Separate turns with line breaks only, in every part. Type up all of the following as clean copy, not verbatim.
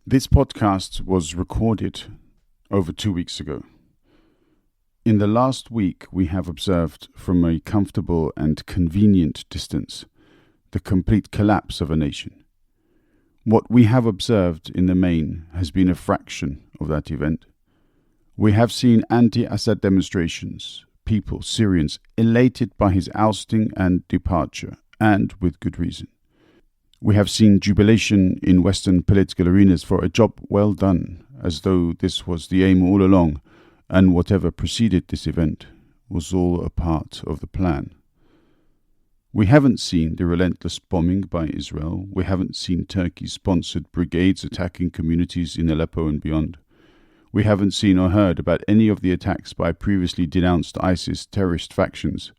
This podcast was recorded over 2 weeks ago. In the last week, we have observed from a comfortable and convenient distance the complete collapse of a nation. What we have observed in the main has been a fraction of that event. We have seen anti-Assad demonstrations, people, Syrians, elated by his ousting and departure, and with good reason. We have seen jubilation in Western political arenas for a job well done, as though this was the aim all along, and whatever preceded this event was all a part of the plan. We haven't seen the relentless bombing by Israel. We haven't seen Turkey-sponsored brigades attacking communities in Aleppo and beyond. We haven't seen or heard about any of the attacks by previously denounced ISIS terrorist factions,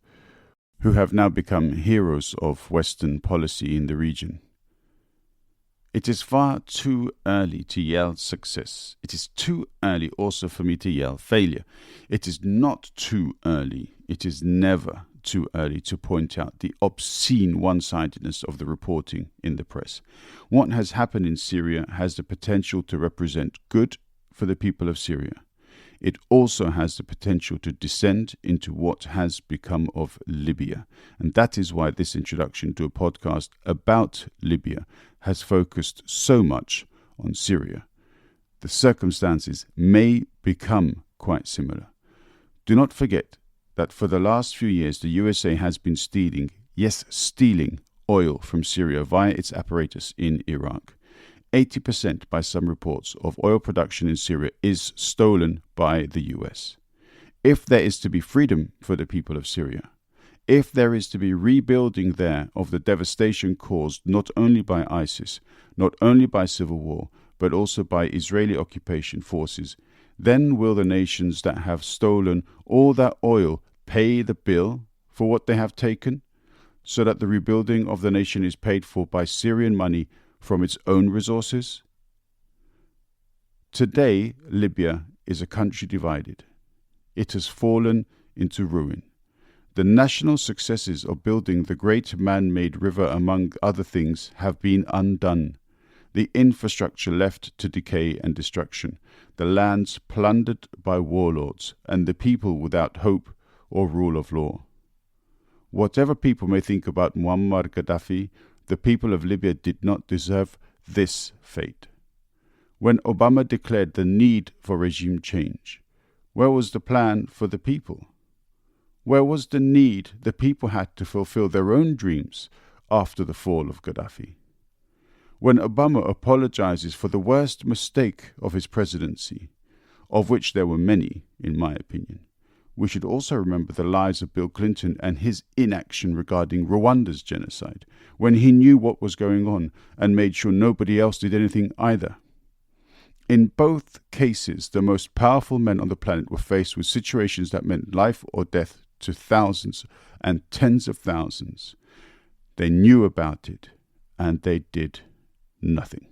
who have now become heroes of Western policy in the region. It is far too early to yell success. It is too early also for me to yell failure. It is not too early. It is never too early to point out the obscene one-sidedness of the reporting in the press. What has happened in Syria has the potential to represent good for the people of Syria. It also has the potential to descend into what has become of Libya. And that is why this introduction to a podcast about Libya has focused so much on Syria. The circumstances may become quite similar. Do not forget that for the last few years the USA has been stealing oil from Syria via its apparatus in Iraq. 80% by some reports of oil production in Syria is stolen by the US. If there is to be freedom for the people of Syria, if there is to be rebuilding there of the devastation caused not only by ISIS, not only by civil war, but also by Israeli occupation forces, then will the nations that have stolen all that oil pay the bill for what they have taken, so that the rebuilding of the nation is paid for by Syrian money from its own resources? Today, Libya is a country divided. It has fallen into ruin. The national successes of building the great man-made river, among other things, have been undone. The infrastructure left to decay and destruction, the lands plundered by warlords, and the people without hope or rule of law. Whatever people may think about Muammar Gaddafi, the people of Libya did not deserve this fate. When Obama declared the need for regime change, where was the plan for the people? Where was the need the people had to fulfill their own dreams after the fall of Gaddafi? When Obama apologizes for the worst mistake of his presidency, of which there were many, in my opinion, we should also remember the lies of Bill Clinton and his inaction regarding Rwanda's genocide, when he knew what was going on and made sure nobody else did anything either. In both cases, the most powerful men on the planet were faced with situations that meant life or death to thousands and tens of thousands. They knew about it, and they did nothing.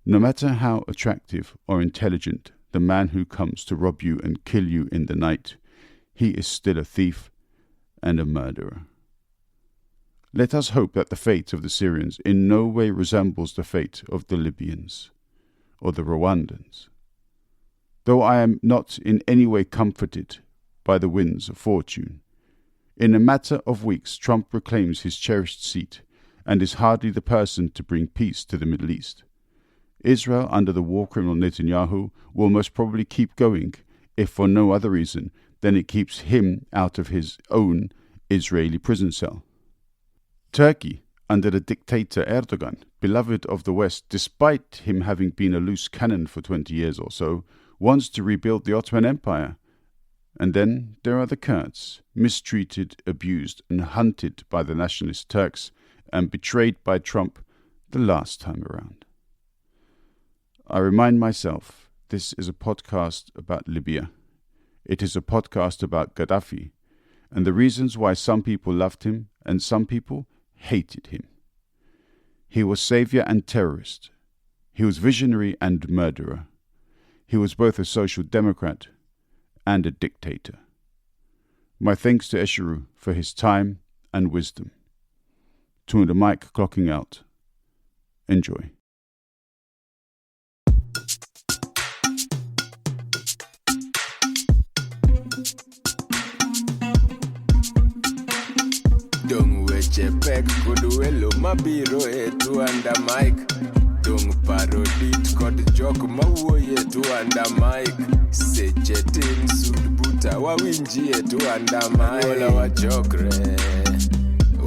No matter how attractive or intelligent the man who comes to rob you and kill you in the night, he is still a thief and a murderer. Let us hope that the fate of the Syrians in no way resembles the fate of the Libyans or the Rwandans. Though I am not in any way comforted by the winds of fortune, in a matter of weeks Trump reclaims his cherished seat and is hardly the person to bring peace to the Middle East. Israel, under the war criminal Netanyahu, will most probably keep going, if for no other reason than it keeps him out of his own Israeli prison cell. Turkey, under the dictator Erdogan, beloved of the West despite him having been a loose cannon for 20 years or so, wants to rebuild the Ottoman Empire. And then there are the Kurds, mistreated, abused, and hunted by the nationalist Turks and betrayed by Trump the last time around. I remind myself, this is a podcast about Libya. It is a podcast about Gaddafi, and the reasons why some people loved him and some people hated him. He was savior and terrorist. He was visionary and murderer. He was both a social democrat and a dictator. My thanks to Esheru for his time and wisdom. To the mic clocking out. Enjoy.
Chepek kuduelo mabiro etu under mic. Dung parodit kod jok mawuoye etu under mic. Seche tin sud buta wawinji etu under mic. Ola wachokre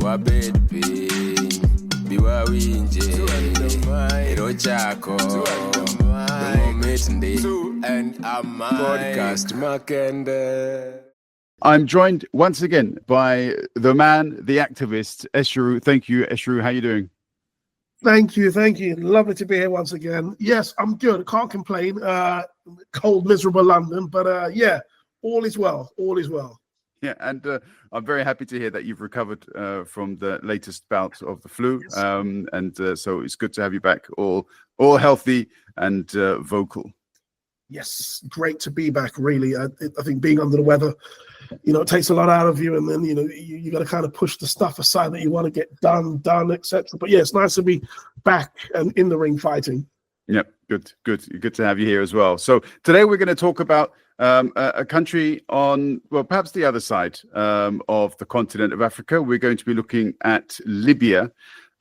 wabed piny biwa winje ero chako moment ndi and a podcast makende.
I'm joined once again by the man, the activist, Esheru. Thank you, Esheru. How are you doing?
Thank you. Lovely to be here once again. Yes, I'm good. Can't complain. Cold, miserable London, but yeah, all is well.
Yeah, and I'm very happy to hear that you've recovered from the latest bout of the flu.
Yes.
So it's good to have you back, all healthy and vocal.
Yes, great to be back. Really, I think being under the weather, it takes a lot out of you, and then you got to kind of push the stuff aside that you want to get done, etc. But yeah, it's nice to be back and in the ring fighting.
Yep, good to have you here as well. So today we're going to talk about a country on, well, perhaps the other side of the continent of Africa. We're going to be looking at Libya.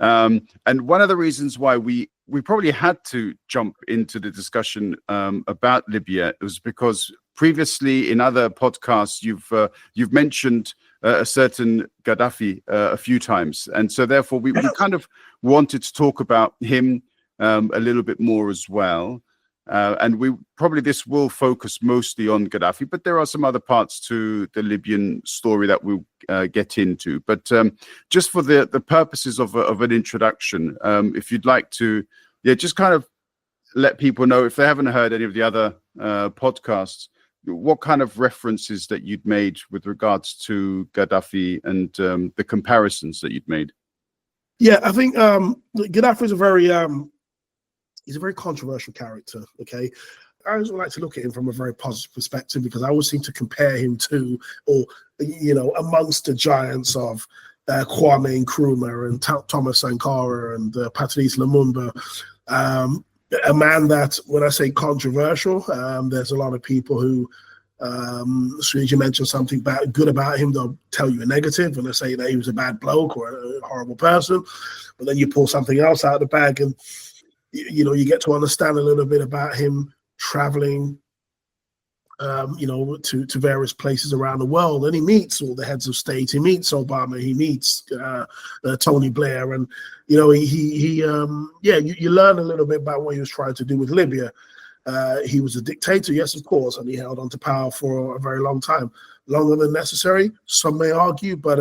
And one of the reasons why we probably had to jump into the discussion about Libya was because previously in other podcasts you've mentioned a certain Gaddafi a few times, and so therefore we kind of wanted to talk about him a little bit more as well. And this will focus mostly on Gaddafi, but there are some other parts to the Libyan story that we'll get into. But just for the purposes of an introduction, if you'd like to, just kind of let people know, if they haven't heard any of the other podcasts, what kind of references that you'd made with regards to Gaddafi and the comparisons that you'd made.
Yeah, I think Gaddafi is he's a very controversial character, okay? I always like to look at him from a very positive perspective because I always seem to compare him to, or, amongst the giants of Kwame Nkrumah and Thomas Sankara and Patrice Lumumba. A man that, when I say controversial, there's a lot of people who, as soon as you mention something good about him, they'll tell you a negative and they say that he was a bad bloke or a horrible person. But then you pull something else out of the bag and you get to understand a little bit about him traveling, to various places around the world, and he meets all the heads of state. He meets Obama. He meets Tony Blair, and you learn a little bit about what he was trying to do with Libya. He was a dictator, yes, of course, and he held on to power for a very long time, longer than necessary. Some may argue, but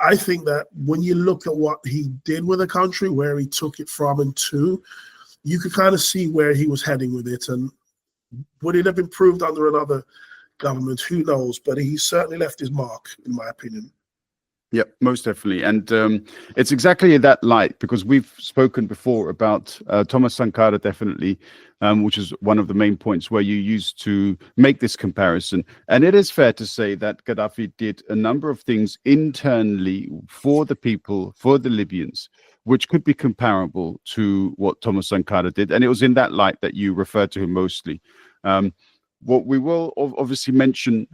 I think that when you look at what he did with the country, where he took it from and to, you could kind of see where he was heading with it. And would it have improved under another government? Who knows? But he certainly left his mark, in my opinion.
Yep, most definitely. And it's exactly in that light, because we've spoken before about Thomas Sankara, definitely, which is one of the main points where you used to make this comparison. And it is fair to say that Gaddafi did a number of things internally for the people, for the Libyans, which could be comparable to what Thomas Sankara did. And it was in that light that you referred to him mostly. What we will obviously mention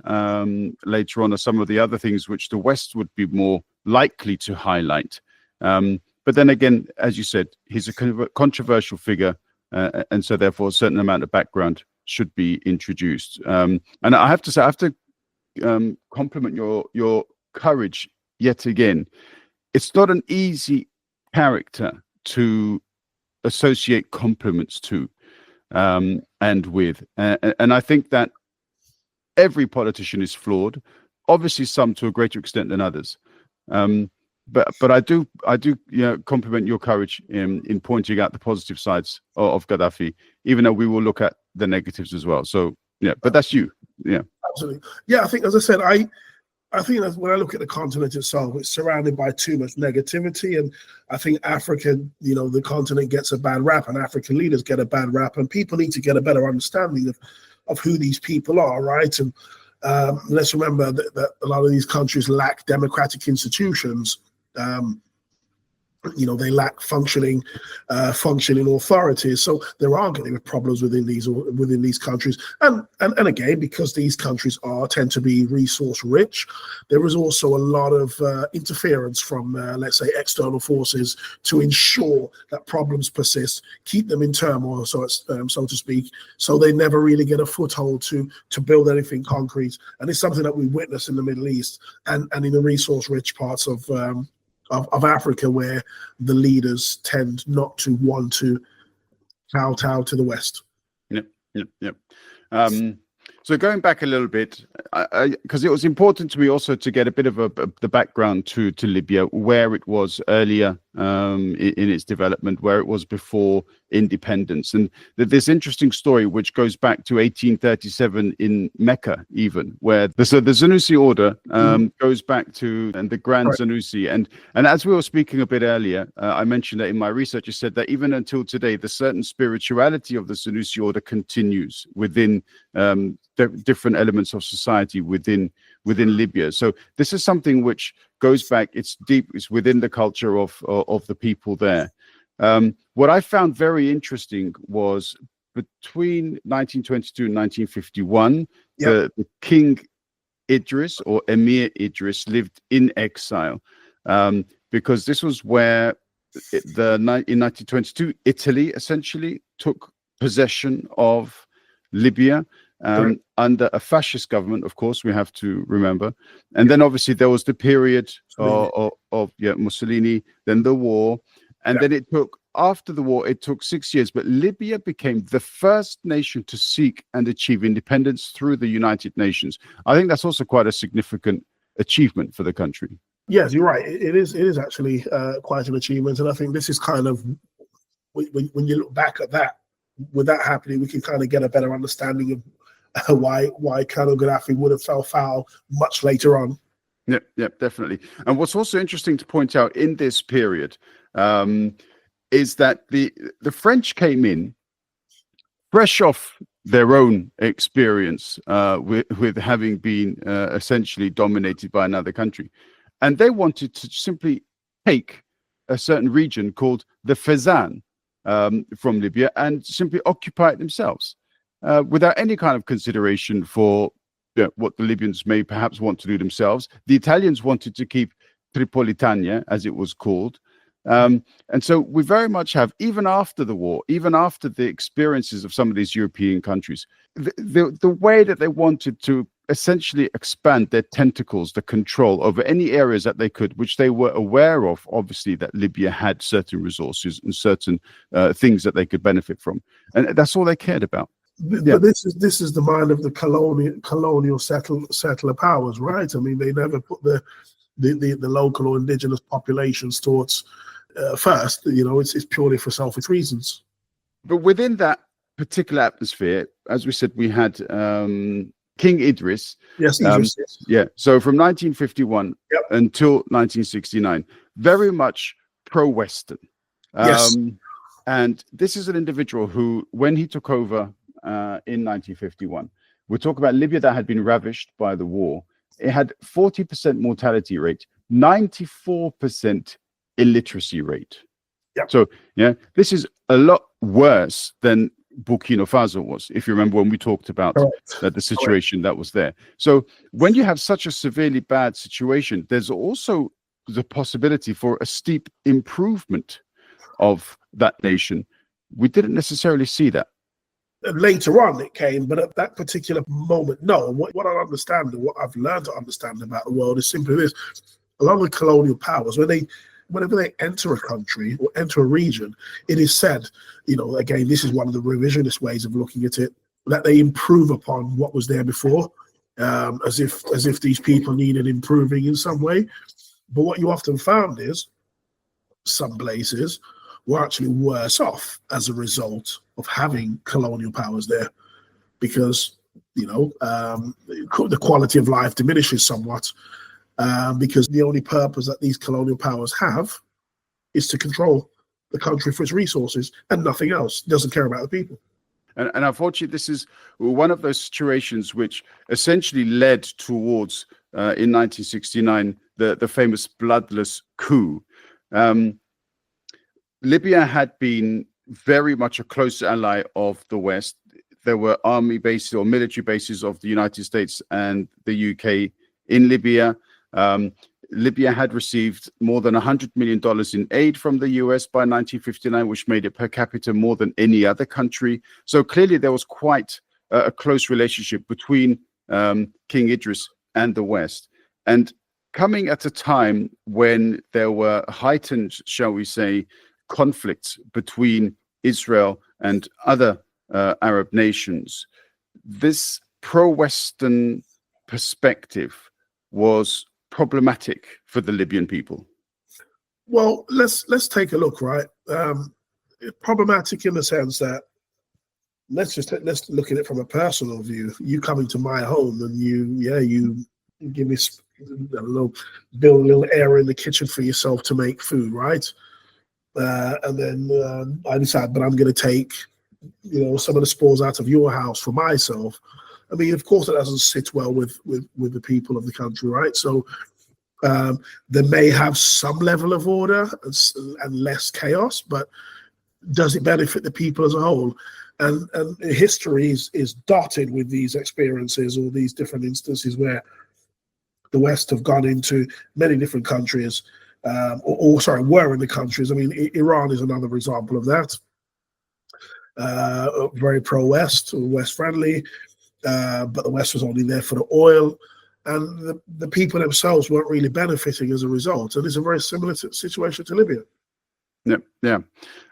later on are some of the other things which the West would be more likely to highlight. But then again, as you said, he's a controversial figure, and so therefore a certain amount of background should be introduced. And I have to say, I have to compliment your courage yet again. It's not an easy character to associate compliments to. And with, and I think that every politician is flawed. Obviously, some to a greater extent than others. But I do compliment your courage in pointing out the positive sides of Gaddafi, even though we will look at the negatives as well. So yeah, but that's you. Yeah,
absolutely. Yeah, I think, as I said, I think that when I look at the continent itself, it's surrounded by too much negativity. And I think Africa, the continent gets a bad rap, and African leaders get a bad rap, and people need to get a better understanding of who these people are, right? And let's remember that a lot of these countries lack democratic institutions. They lack functioning authorities. So there are going to be problems within these countries. And again, because these countries tend to be resource rich, there is also a lot of interference from, let's say, external forces to ensure that problems persist, keep them in turmoil, so to speak, so they never really get a foothold to build anything concrete. And it's something that we witness in the Middle East and in the resource rich parts of Africa, where the leaders tend not to want to kowtow to the West.
Yep. So going back a little bit, because it was important to me also to get a bit of the background to Libya, where it was earlier in its development, where it was before independence, and this interesting story which goes back to 1837 in Mecca, even where the Zanussi order goes back to the Grand Zanussi, and as we were speaking a bit earlier, I mentioned that in my research, I said that even until today, the certain spirituality of the Zanussi order continues within the different elements of society within Libya. So this is something which goes back, it's deep, it's within the culture of the people there. What I found very interesting was between 1922 and 1951, the King Idris, or Emir Idris, lived in exile, because this was where in 1922, Italy essentially took possession of Libya, under a fascist government, of course, we have to remember. And then obviously there was the period of Mussolini, then the war. And then after the war, it took 6 years. But Libya became the first nation to seek and achieve independence through the United Nations. I think that's also quite a significant achievement for the country.
Yes, you're right. It is actually quite an achievement. And I think this is kind of, when you look back at that, with that happening, we can kind of get a better understanding of why Colonel Gaddafi would have fell foul much later on.
Yep, definitely. And what's also interesting to point out in this period is that the French came in fresh off their own experience with having been essentially dominated by another country, and they wanted to simply take a certain region called the Fezzan from Libya and simply occupy it themselves without any kind of consideration for what the Libyans may perhaps want to do themselves. The Italians wanted to keep Tripolitania, as it was called. And so we very much have, even after the war, even after the experiences of some of these European countries, the way that they wanted to essentially expand their tentacles, the control over any areas that they could, which they were aware of, obviously, that Libya had certain resources and certain things that they could benefit from. And that's all they cared about.
But this is the mind of the colonial settler powers, right? I mean, they never put the local or indigenous populations thoughts first. It's purely for selfish reasons.
But within that particular atmosphere, as we said, we had King Idris.
Yes, Idris.
Yeah. So from 1951 until 1969, very much pro-Western.
Yes.
And this is an individual who, when he took over in 1951, we talk about Libya that had been ravished by the war. It had 40% mortality rate, 94% illiteracy rate.
Yep.
So, this is a lot worse than Burkina Faso was, if you remember when we talked about the situation that was there. So when you have such a severely bad situation, there's also the possibility for a steep improvement of that nation. We didn't necessarily see that.
Later on it came, but at that particular moment, no. What I understand and what I've learned to understand about the world is simply this. A lot of the colonial powers, whenever they enter a country or enter a region, it is said, again, this is one of the revisionist ways of looking at it, that they improve upon what was there before, as if these people needed improving in some way. But what you often found is some places were actually worse off as a result of having colonial powers there, because the quality of life diminishes somewhat, because the only purpose that these colonial powers have is to control the country for its resources and nothing else. It doesn't care about the people.
And unfortunately, this is one of those situations which essentially led towards, in 1969, the famous bloodless coup. Libya had been very much a close ally of the West. There were army bases or military bases of the United States and the UK in Libya. Libya had received more than $100 million in aid from the US by 1959, which made it per capita more than any other country. So clearly there was quite a close relationship between King Idris and the West. And coming at a time when there were heightened, shall we say, conflicts between Israel and other Arab nations, this pro-Western perspective was problematic for the Libyan people.
Well, let's take a look, right? Problematic in the sense that let's look at it from a personal view. You come into my home and you give me build a little area in the kitchen for yourself to make food, right? And then I decide, but I'm going to take, some of the spoils out of your house for myself. I mean, of course, it doesn't sit well with the people of the country, right? So there may have some level of order and less chaos, but does it benefit the people as a whole? And history is dotted with these experiences or these different instances where the West have gone into many different countries, were in the countries. I mean, Iran is another example of that. Very pro-West, West friendly, but the West was only there for the oil, and the people themselves weren't really benefiting as a result. And it's a very similar situation to Libya.
Yeah.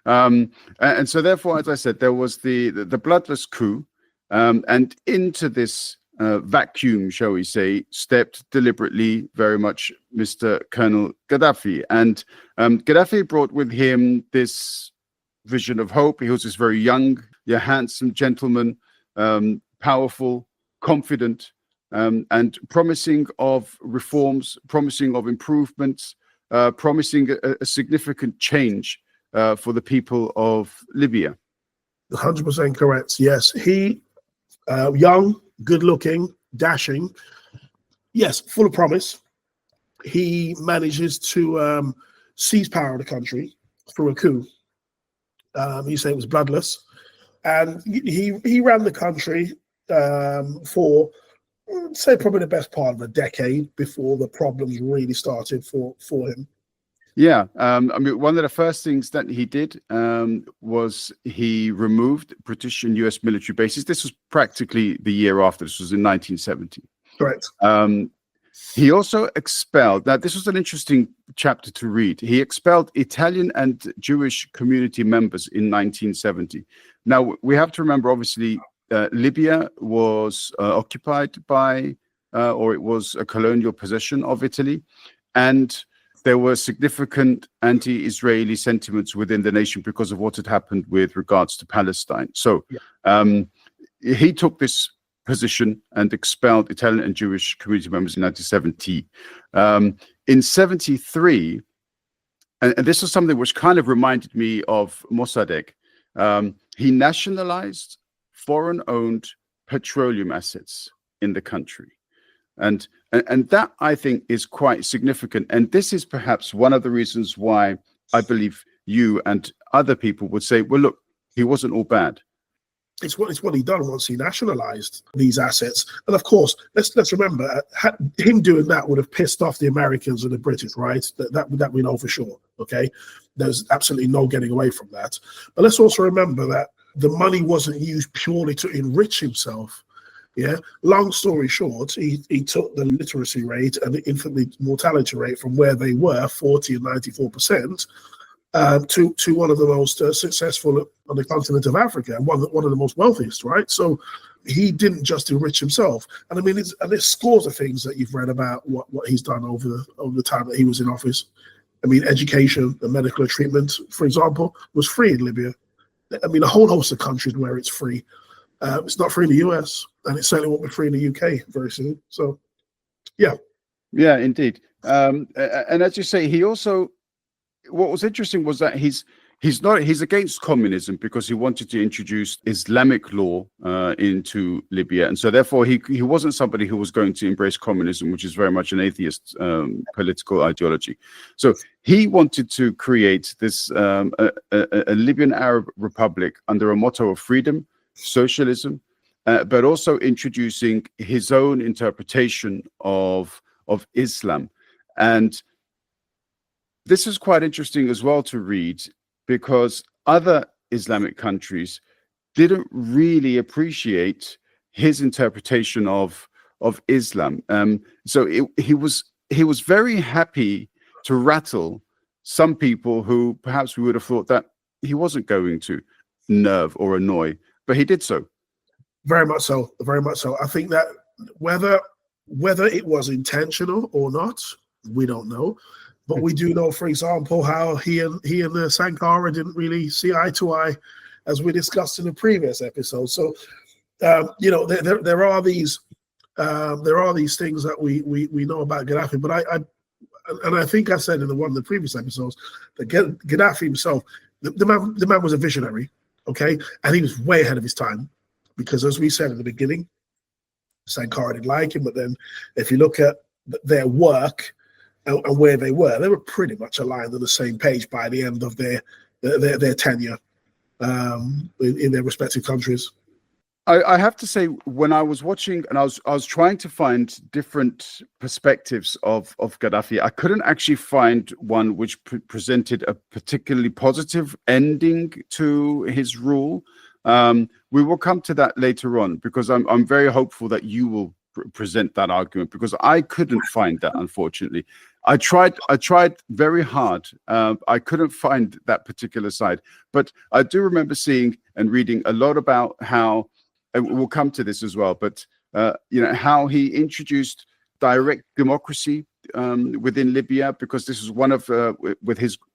And so therefore, as I said, there was the bloodless coup, and into this vacuum, shall we say, stepped deliberately very much Mr. Colonel Gaddafi. And Gaddafi brought with him this vision of hope. He was this very young, handsome gentleman, powerful, confident, and promising of reforms, promising of improvements, promising a significant change for the people of Libya.
100% correct. Yes, he, young, good-looking, dashing, yes, full of promise. He manages to seize power of the country through a coup. He said it was bloodless, and he ran the country for, say, probably the best part of a decade before the problems really started for him.
Yeah, I mean, one of the first things that he did was he removed British and US military bases. This was practically the year after. This was in 1970.
Correct.
He also expelled, now this was an interesting chapter to read. He expelled Italian and Jewish community members in 1970. Now, we have to remember, obviously, Libya was occupied by, or it was a colonial possession of Italy. And there were significant anti-Israeli sentiments within the nation because of what had happened with regards to Palestine. So he took this position and expelled Italian and Jewish community members in 1970. In 73, and this was something which kind of reminded me of Mossadegh, he nationalized foreign-owned petroleum assets in the country. And that, I think, is quite significant. And this is perhaps one of the reasons why I believe you and other people would say, well, look, he wasn't all bad.
It's what he done once he nationalized these assets. And of course, let's remember, him doing that would have pissed off the Americans and the British, right? That we know for sure, okay? There's absolutely no getting away from that. But let's also remember that the money wasn't used purely to enrich himself. Yeah. Long story short, he took the literacy rate and the infant mortality rate from where they were, 40 and 94%, to one of the most successful on the continent of Africa, and one of the most wealthiest, right? So he didn't just enrich himself. And I mean, there's scores of things that you've read about what he's done over the time that he was in office. I mean, education and medical treatment, for example, was free in Libya. I mean, a whole host of countries where it's free. It's not free in the US, and it certainly won't be free in the UK very soon. So, yeah.
Yeah, indeed. And as you say, he also, what was interesting was that He's against communism because he wanted to introduce Islamic law into Libya, and so therefore he wasn't somebody who was going to embrace communism, which is very much an atheist political ideology. So he wanted to create this a Libyan Arab Republic under a motto of freedom, socialism, but also introducing his own interpretation of Islam. And this is quite interesting as well to read, because other Islamic countries didn't really appreciate his interpretation of Islam. So he was very happy to rattle some people who perhaps we would have thought that he wasn't going to nerve or annoy, but he did so.
Very much so. Very much so. I think that whether it was intentional or not, we don't know. But we do know, for example, how he and Sankara didn't really see eye to eye, as we discussed in the previous episode. So, there are these things that we know about Gaddafi. But I think I said in one of the previous episodes that Gaddafi himself, the man was a visionary, okay, and he was way ahead of his time, because as we said in the beginning, Sankara didn't like him. But then, if you look at their work and where they were pretty much aligned on the same page by the end of their tenure in their respective countries.
I have to say, when I was watching and I was trying to find different perspectives of Gaddafi, I couldn't actually find one which presented a particularly positive ending to his rule. We will come to that later on, because I'm very hopeful that you will present that argument, because I couldn't find that, unfortunately. I tried very hard. I couldn't find that particular side, but I do remember seeing and reading a lot about how, and we'll come to this as well, but how he introduced direct democracy within Libya, because this was one of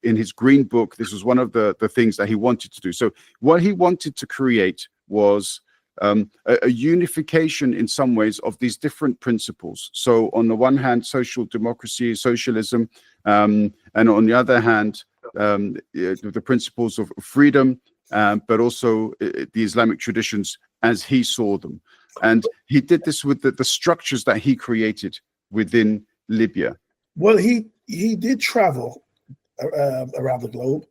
in his green book, this was one of the things that he wanted to do. So what he wanted to create was a unification in some ways of these different principles. So on the one hand, social democracy, socialism, and on the other hand, the principles of freedom, but also the Islamic traditions as he saw them. And he did this with the structures that he created within Libya.
Well, he did travel around the globe.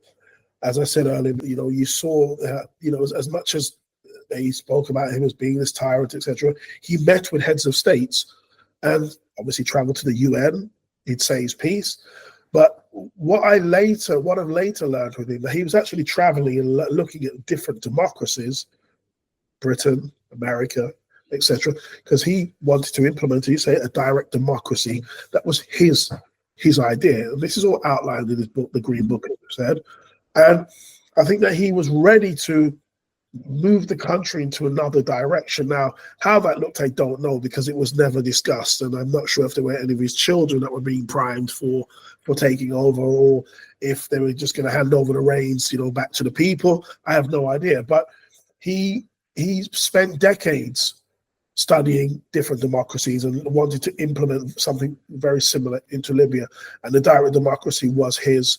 As I said earlier, you saw, as much as they spoke about him as being this tyrant, etc., he met with heads of states and obviously traveled to the UN. He'd say his piece. But what I've later learned with him, that he was actually traveling and looking at different democracies, Britain, America, etc., because he wanted to implement, he said, a direct democracy. That was his idea. And this is all outlined in his book, the Green Book, as I said. And I think that he was ready to move the country into another direction. Now, how that looked, I don't know, because it was never discussed, and I'm not sure if there were any of his children that were being primed for taking over, or if they were just going to hand over the reins, back to the people. I have no idea. But he spent decades studying different democracies and wanted to implement something very similar into Libya, and the direct democracy was his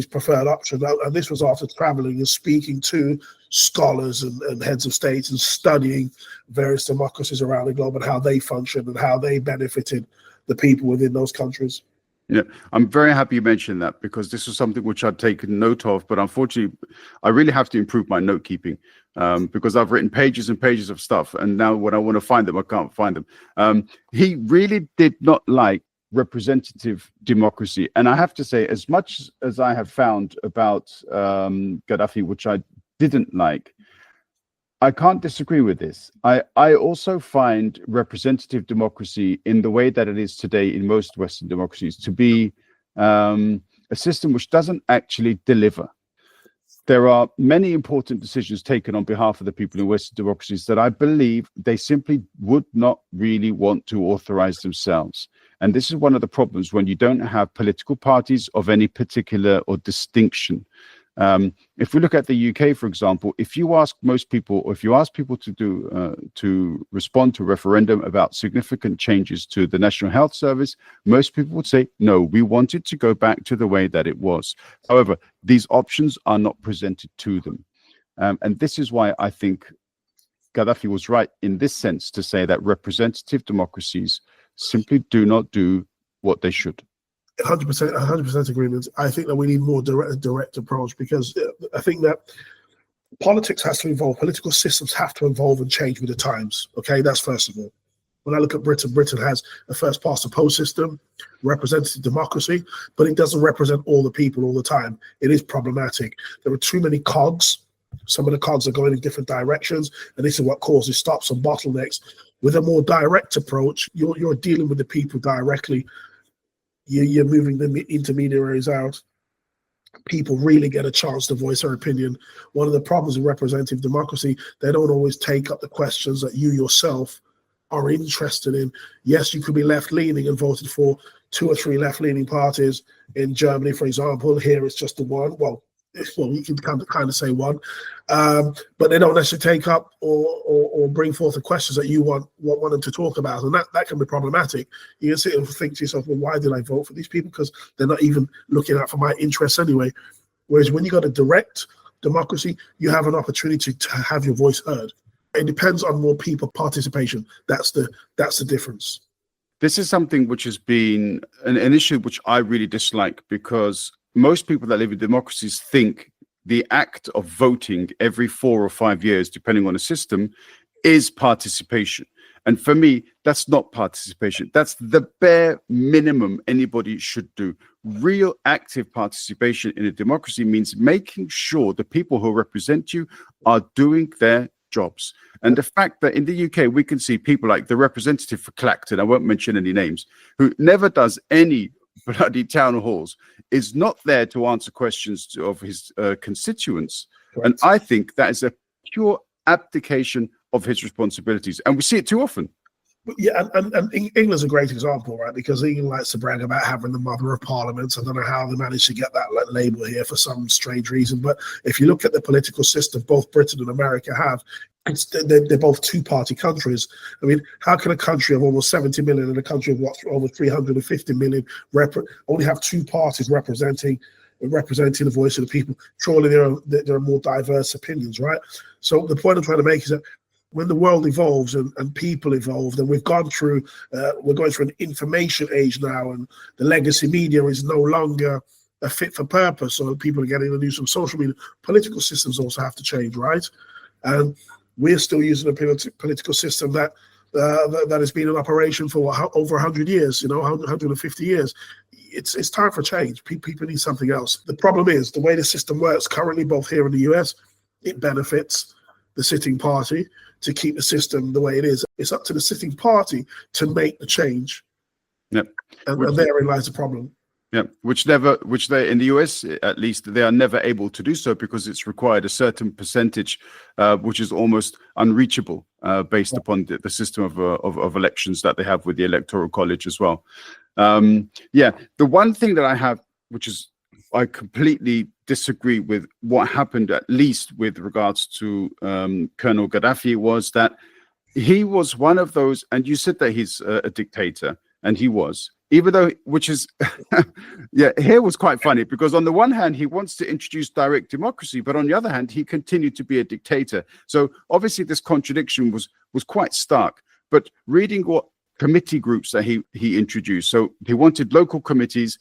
preferred option. And this was after traveling and speaking to scholars and heads of states and studying various democracies around the globe and how they functioned and how they benefited the people within those countries.
Yeah, I'm very happy you mentioned that, because this was something which I'd taken note of, but unfortunately, I really have to improve my note keeping, because I've written pages and pages of stuff, and now when I want to find them, I can't find them. He really did not like representative democracy, and I have to say, as much as I have found about Gaddafi, which I didn't like, I can't disagree with this. I also find representative democracy, in the way that it is today in most Western democracies, to be a system which doesn't actually deliver. There are many important decisions taken on behalf of the people in Western democracies that I believe they simply would not really want to authorize themselves. And this is one of the problems when you don't have political parties of any particular or distinction. If we look at the UK, for example, if you ask most people, or if you ask people to respond to a referendum about significant changes to the National Health Service, most people would say, no, we want it to go back to the way that it was. However, these options are not presented to them. And this is why I think Gaddafi was right in this sense to say that representative democracies simply do not do what they should.
100% agreement. I think that we need more direct approach, because I think that politics has to evolve. Political systems have to evolve and change with the times. Okay, that's first of all. When I look at Britain, Britain has a first past the post system, representative democracy, but it doesn't represent all the people all the time. It is problematic. There are too many cogs. Some of the cogs are going in different directions, and this is what causes stops and bottlenecks. With a more direct approach, you're dealing with the people directly. You're moving the intermediaries out. People really get a chance to voice their opinion. One of the problems in representative democracy, they don't always take up the questions that you yourself are interested in. Yes, you could be left-leaning and voted for 2 or 3 left-leaning parties. In Germany, for example, here it's just the one. Well, you can kind of say one, but they don't necessarily take up or bring forth the questions that you want them to talk about, and that can be problematic. You can sit and think to yourself, well, why did I vote for these people? Because they're not even looking out for my interests anyway. Whereas when you got a direct democracy, you have an opportunity to have your voice heard. It depends on more people participation. That's the difference.
This is something which has been an issue which I really dislike, because most people that live in democracies think the act of voting every 4 or 5 years, depending on the system, is participation. And for me, that's not participation. That's the bare minimum anybody should do. Real active participation in a democracy means making sure the people who represent you are doing their jobs. And the fact that in the UK, we can see people like the representative for Clacton, I won't mention any names, who never does any bloody town halls, is not there to answer questions of his constituents. Right. And I think that is a pure abdication of his responsibilities. And we see it too often.
Yeah, and England's a great example, right? Because England likes to brag about having the mother of parliaments. I don't know how they managed to get that label here for some strange reason. But if you look at the political system both Britain and America have, they're both two-party countries. I mean, how can a country of almost 70 million and a country of over 350 million only have 2 parties representing the voice of the people? Surely there are more diverse opinions, right? So the point I'm trying to make is that when the world evolves and people evolve, and we're going through an information age now, and the legacy media is no longer a fit for purpose, so people are getting to use some social media. Political systems also have to change, right? And we're still using a political system that has been in operation for over 100 years, 150 years. It's time for change. People need something else. The problem is the way the system works currently, both here in the US, it benefits the sitting party to keep the system the way it is. It's up to the sitting party to make the change.
Yep.
And therein lies the problem.
Yeah, which they in the US at least, they are never able to do so, because it's required a certain percentage, which is almost unreachable based upon the system of elections that they have with the Electoral College as well. The one thing that I have, which is I completely disagree with what happened, at least with regards to Colonel Gaddafi, was that he was one of those, and you said that he's a dictator, and he was, even though, which is, here was quite funny, because on the one hand, he wants to introduce direct democracy, but on the other hand, he continued to be a dictator. So obviously this contradiction was quite stark. But reading what committee groups that he introduced, so he wanted local committees.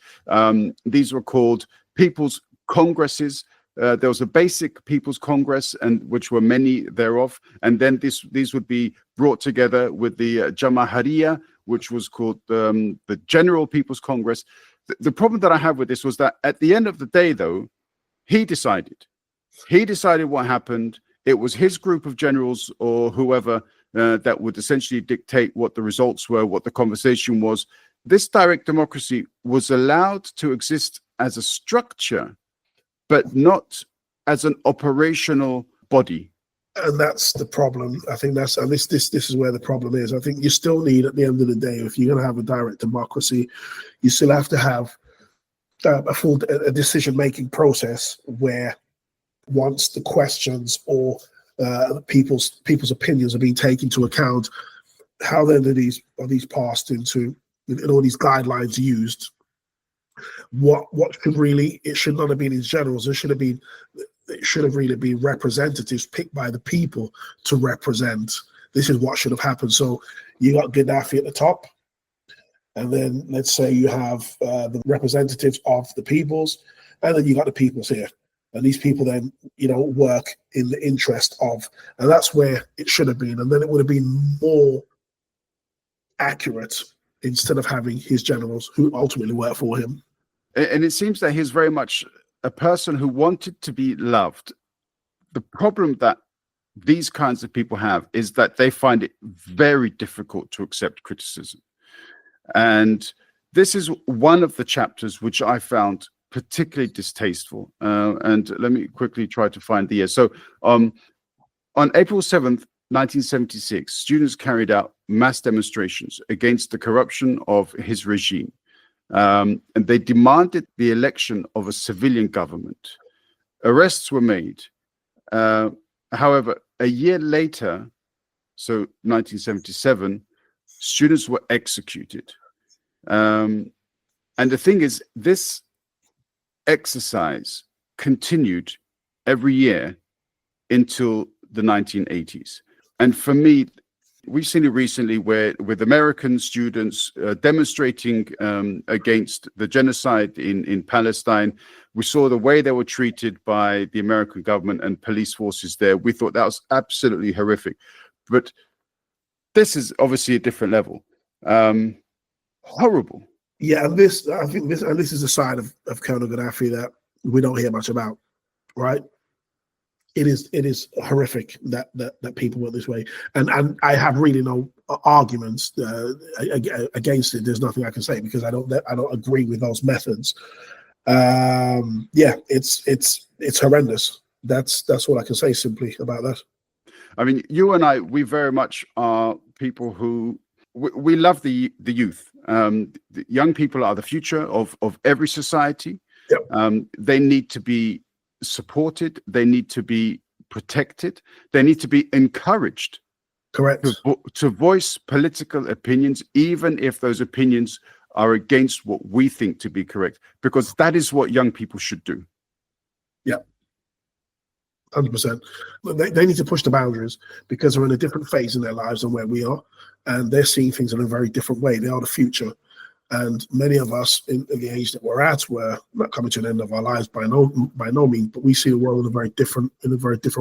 These were called People's Congresses. There was a basic People's Congress, and which were many thereof, and then these would be brought together with the Jamahiriya, which was called the General People's Congress. The problem that I have with this was that at the end of the day, though, he decided what happened. It was his group of generals or whoever that would essentially dictate what the results were, what the conversation was. This direct democracy was allowed to exist as a structure, but not as an operational body.
And that's the problem. I think this is where the problem is. I think you still need, at the end of the day, if you're going to have a direct democracy, you still have to have a full decision-making process where once the questions or people's opinions are being taken into account, how then are these passed into, and all these guidelines used? What should really, it should not have been his generals. It should have really been representatives picked by the people to represent. This is what should have happened. So you got Gaddafi at the top, and then let's say you have the representatives of the peoples, and then you got the peoples here. And these people then, work in the interest of, and that's where it should have been. And then it would have been more accurate instead of having his generals who ultimately work for him.
And it seems that he's very much a person who wanted to be loved. The problem that these kinds of people have is that they find it very difficult to accept criticism. And this is one of the chapters which I found particularly distasteful. And let me quickly try to find the year. So on April 7th, 1976, students carried out mass demonstrations against the corruption of his regime. And they demanded the election of a civilian government. Arrests were made. However, a year later, so 1977, students were executed. And the thing is, this exercise continued every year until the 1980s. And for me, we've seen it recently with American students demonstrating against the genocide in Palestine. We saw the way they were treated by the American government and police forces there. We thought that was absolutely horrific. But this is obviously a different level. Horrible.
Yeah, and this is a side of Colonel Gaddafi that we don't hear much about, right? It is horrific that people went this way, and I have really no arguments against it. There's nothing I can say because I don't agree with those methods. Yeah, it's horrendous. That's what I can say simply about that.
I mean, you and I, we very much are people who we love the youth. The young people are the future of every society.
Yep.
They need to be supported, they need to be protected, they need to be encouraged.
Correct.
To voice political opinions, even if those opinions are against what we think to be correct, because that is what young people should do.
Yeah, 100%. They need to push the boundaries because they're in a different phase in their lives than where we are, and they're seeing things in a very different way. They are the future. And many of us in the age that we're at, we're not coming to the end of our lives by no means, but we see the world in a very different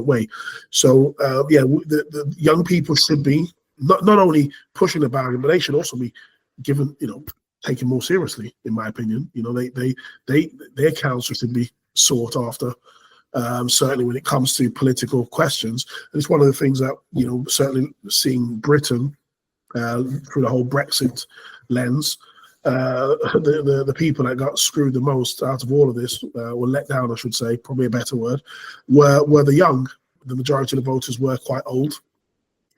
way. So the young people should be not only pushing the boundary, but they should also be given, taken more seriously, in my opinion. Their counsel should be sought after. Certainly when it comes to political questions. And it's one of the things that, certainly seeing Britain through the whole Brexit lens, the people that got screwed the most out of all of this, were let down, I should say, probably a better word, were the young. The majority of the voters were quite old,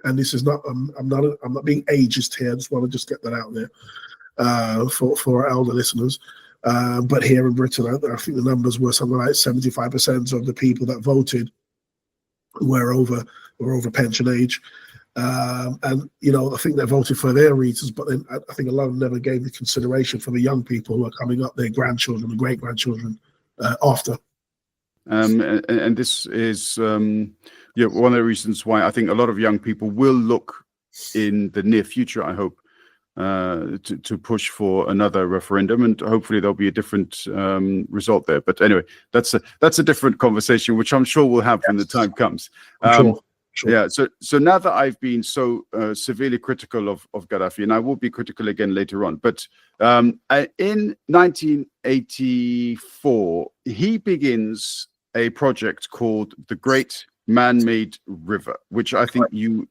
and this is not. I'm not being ageist here. I just want to get that out there for our elder listeners. But here in Britain, I think the numbers were something like 75% of the people that voted were over pension age. And I think they voted for their reasons, but then I think a lot of them never gave the consideration for the young people who are coming up, their grandchildren and great grandchildren after.
And this is one of the reasons why I think a lot of young people will look in the near future, I hope, to push for another referendum, and hopefully there'll be a different result there. But anyway, that's a different conversation, which I'm sure we'll have when the time comes. Sure. Yeah. So now that I've been so severely critical of Gaddafi, and I will be critical again later on, but in 1984, he begins a project called the Great Man-Made River, which I think you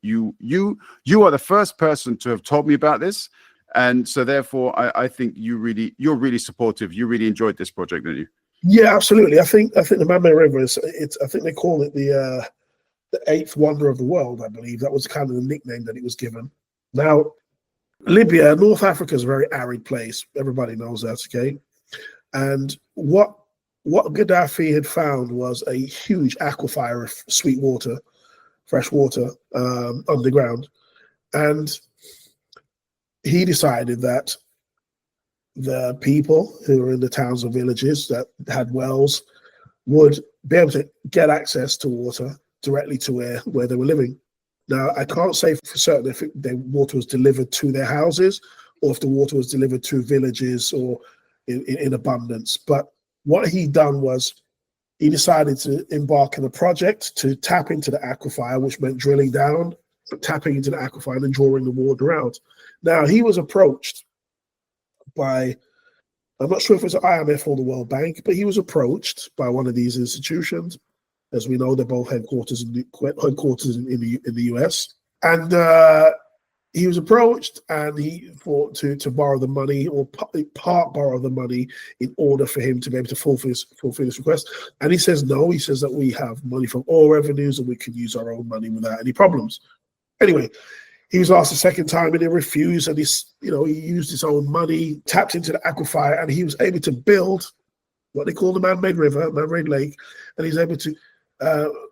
are the first person to have told me about this, and so therefore I think you're really supportive. You really enjoyed this project, didn't you?
Yeah, absolutely. I think the Man-Made River I think they call it the eighth wonder of the world, I believe. That was kind of the nickname that it was given. Now, Libya, North Africa is a very arid place. Everybody knows that, okay? And what what Gaddafi had found was a huge aquifer of sweet water, fresh water underground. And he decided that the people who were in the towns and villages that had wells would be able to get access to water directly to where they were living. Now, I can't say for certain if the water was delivered to their houses or if the water was delivered to villages or in abundance. But what he done was he decided to embark on a project to tap into the aquifer, which meant drilling down, tapping into the aquifer and then drawing the water out. Now, he was approached by, I'm not sure if it's the IMF or the World Bank, but he was approached by one of these institutions. As we know, they're both headquarters in the US. And he was approached and he thought to borrow the money or part borrow the money in order for him to be able to fulfill his request. And he says no. He says that we have money from oil revenues and we can use our own money without any problems. Anyway, he was asked a second time and he refused, and he used his own money, tapped into the aquifer, and he was able to build what they call the man-made river, man-made lake, and he's able to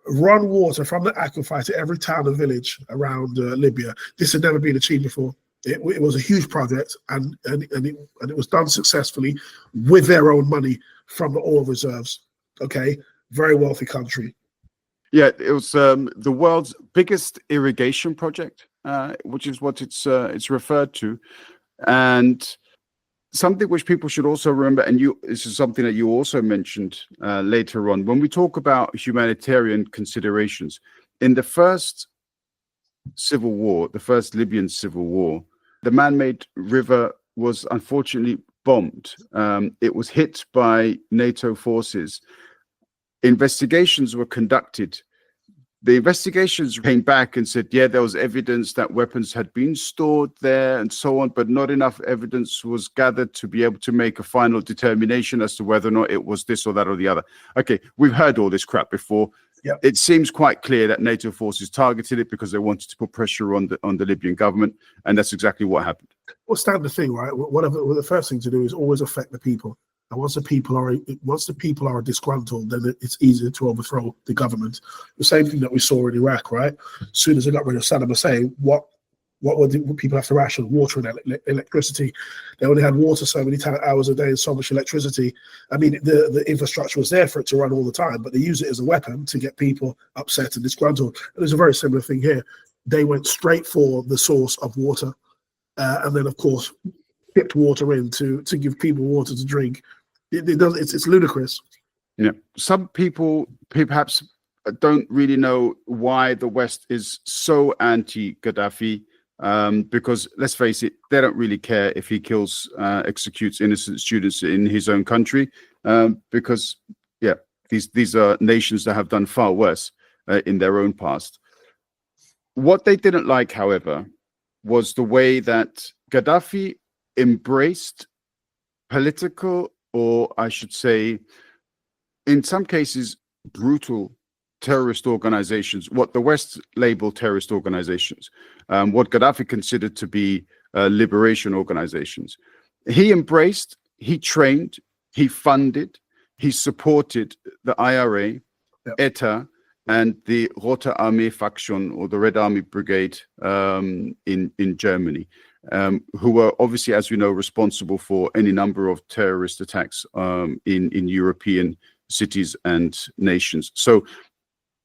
run water from the aquifer to every town and village around Libya. This had never been achieved before. It was a huge project, and it was done successfully with their own money from the oil reserves. Okay, very wealthy country.
Yeah, it was the world's biggest irrigation project, which is what it's referred to, and something which people should also remember. And this is something that you also mentioned later on when we talk about humanitarian considerations. In the first civil war, the first Libyan civil war, the man-made river was unfortunately bombed. It was hit by NATO forces. Investigations were conducted. The investigations came back and said, yeah, there was evidence that weapons had been stored there and so on, but not enough evidence was gathered to be able to make a final determination as to whether or not it was this or that or the other. Okay, we've heard all this crap before.
Yep.
It seems quite clear that NATO forces targeted it because they wanted to put pressure on the Libyan government, and that's exactly what happened.
Well, standard thing, right? The first thing to do is always affect the people. And once the people are disgruntled, then it's easier to overthrow the government. The same thing that we saw in Iraq, right? As soon as they got rid of Saddam Hussein, what would people have to ration? Water and electricity. They only had water so many hours a day and so much electricity. I mean, the infrastructure was there for it to run all the time, but they use it as a weapon to get people upset and disgruntled. And there's a very similar thing here. They went straight for the source of water, and then, of course, shipped water in to give people water to drink. It's ludicrous.
Yeah, some people perhaps don't really know why the West is so anti-Gaddafi, because let's face it, they don't really care if he executes innocent students in his own country, because yeah, these are nations that have done far worse in their own past. What they didn't like, however, was the way that Gaddafi embraced political, or I should say, in some cases, brutal terrorist organizations, what the West labeled terrorist organizations, what Gaddafi considered to be liberation organizations. He embraced, he trained, he funded, he supported the IRA, ETA, and the Rote Armee faction, or the Red Army Brigade in Germany. Who were obviously, as we know, responsible for any number of terrorist attacks in European cities and nations. So